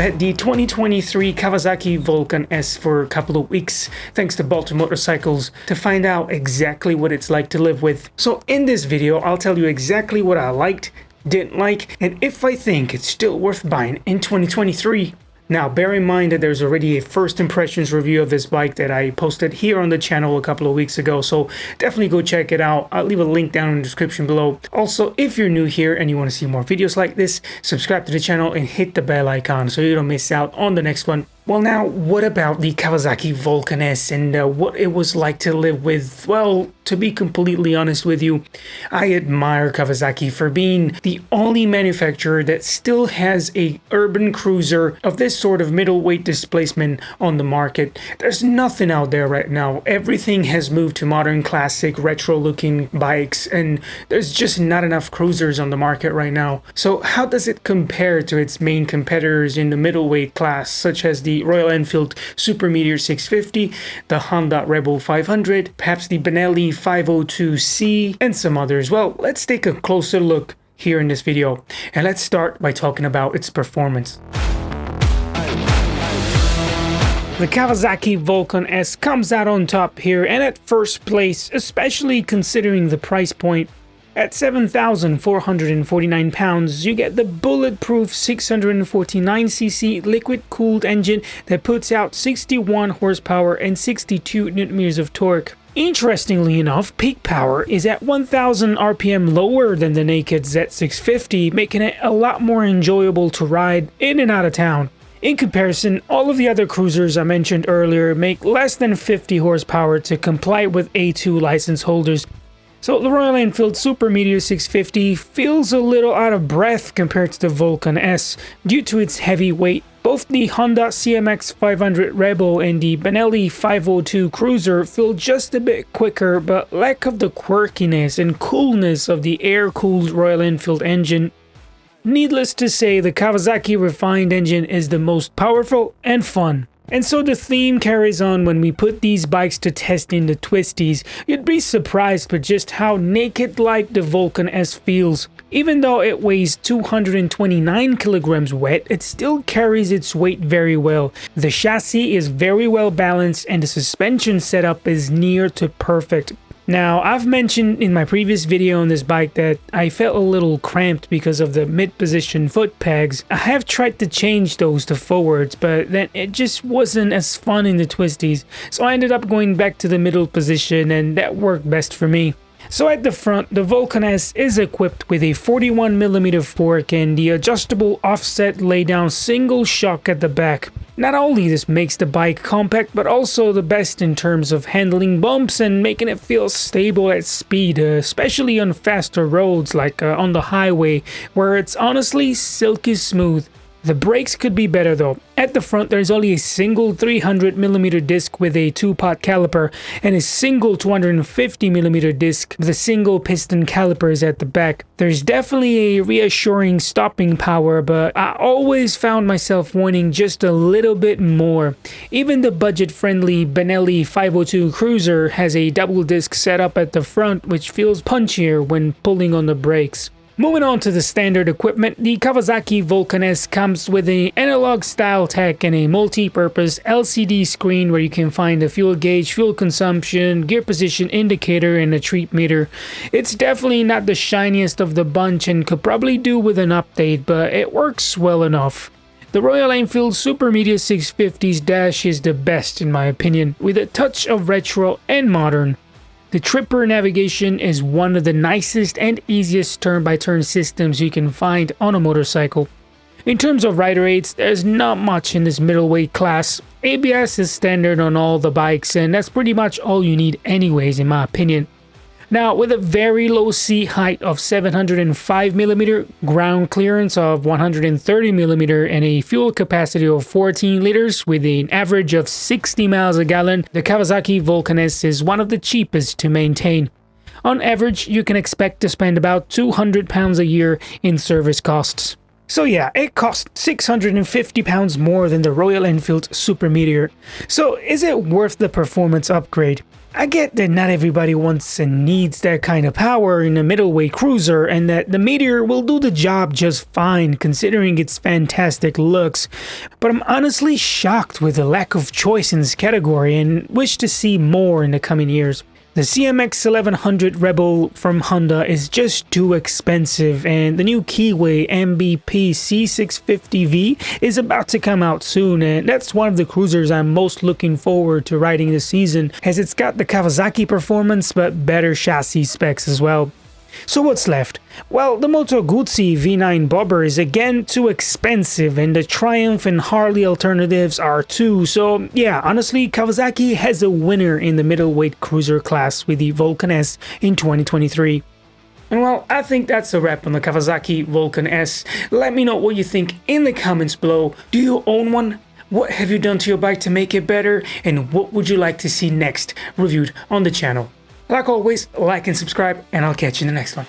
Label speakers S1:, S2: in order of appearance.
S1: had the 2023 Kawasaki Vulcan S for a couple of weeks, thanks to MOTO motorcycles, to find out exactly what it's like to live with. So in this video, I'll tell you exactly what I liked, didn't like, and if I think it's still worth buying in 2023. Now, bear in mind that there's already a first impressions review of this bike that I posted here on the channel a couple of weeks ago, so definitely go check it out. I'll leave a link down in the description below. Also, if you're new here and you want to see more videos like this, subscribe to the channel and hit the bell icon so you don't miss out on the next one. Well, now, what about the Kawasaki Vulcan S and what it was like to live with? Well, to be completely honest with you, I admire Kawasaki for being the only manufacturer that still has a urban cruiser of this sort of middleweight displacement on the market. There's nothing out there right now. Everything has moved to modern, classic, retro-looking bikes, and there's just not enough cruisers on the market right now. So how does it compare to its main competitors in the middleweight class, such as the Royal Enfield Super Meteor 650, the Honda Rebel 500, perhaps the Benelli 502C, and some others? Well, let's take a closer look here in this video, and let's start by talking about its performance. The Kawasaki Vulcan S comes out on top here and at first place, especially considering the price point. At 7,449 pounds, you get the bulletproof 649cc liquid-cooled engine that puts out 61 horsepower and 62 Nm of torque. Interestingly enough, peak power is at 1,000 RPM lower than the naked Z650, making it a lot more enjoyable to ride in and out of town. In comparison, all of the other cruisers I mentioned earlier make less than 50 horsepower to comply with A2 license holders. So the Royal Enfield Super Meteor 650 feels a little out of breath compared to the Vulcan S due to its heavy weight. Both the Honda CMX 500 Rebel and the Benelli 502 Cruiser feel just a bit quicker, but lack of the quirkiness and coolness of the air-cooled Royal Enfield engine. Needless to say, the Kawasaki refined engine is the most powerful and fun. And so the theme carries on when we put these bikes to test in the twisties. You'd be surprised by just how naked-like the Vulcan S feels. Even though it weighs 229 kilograms wet, it still carries its weight very well. The chassis is very well balanced and the suspension setup is near to perfect. Now, I've mentioned in my previous video on this bike that I felt a little cramped because of the mid-position foot pegs. I have tried to change those to forwards, but then it just wasn't as fun in the twisties. So I ended up going back to the middle position and that worked best for me. So at the front, the Vulcan S is equipped with a 41mm fork and the adjustable offset laydown single shock at the back. Not only this makes the bike compact, but also the best in terms of handling bumps and making it feel stable at speed, especially on faster roads like on the highway, where it's honestly silky smooth. The brakes could be better though. At the front, there's only a single 300mm disc with a 2-pot caliper and a single 250mm disc with a single piston calipers at the back. There's definitely a reassuring stopping power, but I always found myself wanting just a little bit more. Even the budget-friendly Benelli 502 Cruiser has a double disc setup at the front, which feels punchier when pulling on the brakes. Moving on to the standard equipment, the Kawasaki Vulcan S comes with an analog style tech and a multi-purpose LCD screen where you can find a fuel gauge, fuel consumption, gear position indicator, and a trip meter. It's definitely not the shiniest of the bunch and could probably do with an update, but it works well enough. The Royal Enfield Super Meteor 650's dash is the best in my opinion, with a touch of retro and modern. The Tripper navigation is one of the nicest and easiest turn-by-turn systems you can find on a motorcycle. In terms of rider aids, there's not much in this middleweight class. ABS is standard on all the bikes and that's pretty much all you need anyways in my opinion. Now, with a very low seat height of 705mm, ground clearance of 130mm, and a fuel capacity of 14 liters with an average of 60 miles a gallon, the Kawasaki Vulcan S is one of the cheapest to maintain. On average, you can expect to spend about £200 a year in service costs. So yeah, it cost £650 more than the Royal Enfield Super Meteor. So is it worth the performance upgrade? I get that not everybody wants and needs that kind of power in a middleweight cruiser, and that the Meteor will do the job just fine considering its fantastic looks, but I'm honestly shocked with the lack of choice in this category and wish to see more in the coming years. The CMX 1100 Rebel from Honda is just too expensive, and the new Kiwi MBP C650V is about to come out soon, and that's one of the cruisers I'm most looking forward to riding this season, as it's got the Kawasaki performance but better chassis specs as well. So what's left? Well, the MOTO Guzzi V9 bobber is again too expensive, and the Triumph and Harley alternatives are too, so yeah, honestly, Kawasaki has a winner in the middleweight cruiser class with the Vulcan S in 2023. And well, I think that's a wrap on the Kawasaki Vulcan S. Let me know what you think in the comments below. Do you own one? What have you done to your bike to make it better? And what would you like to see next reviewed on the channel? Like always, like and subscribe, and I'll catch you in the next one.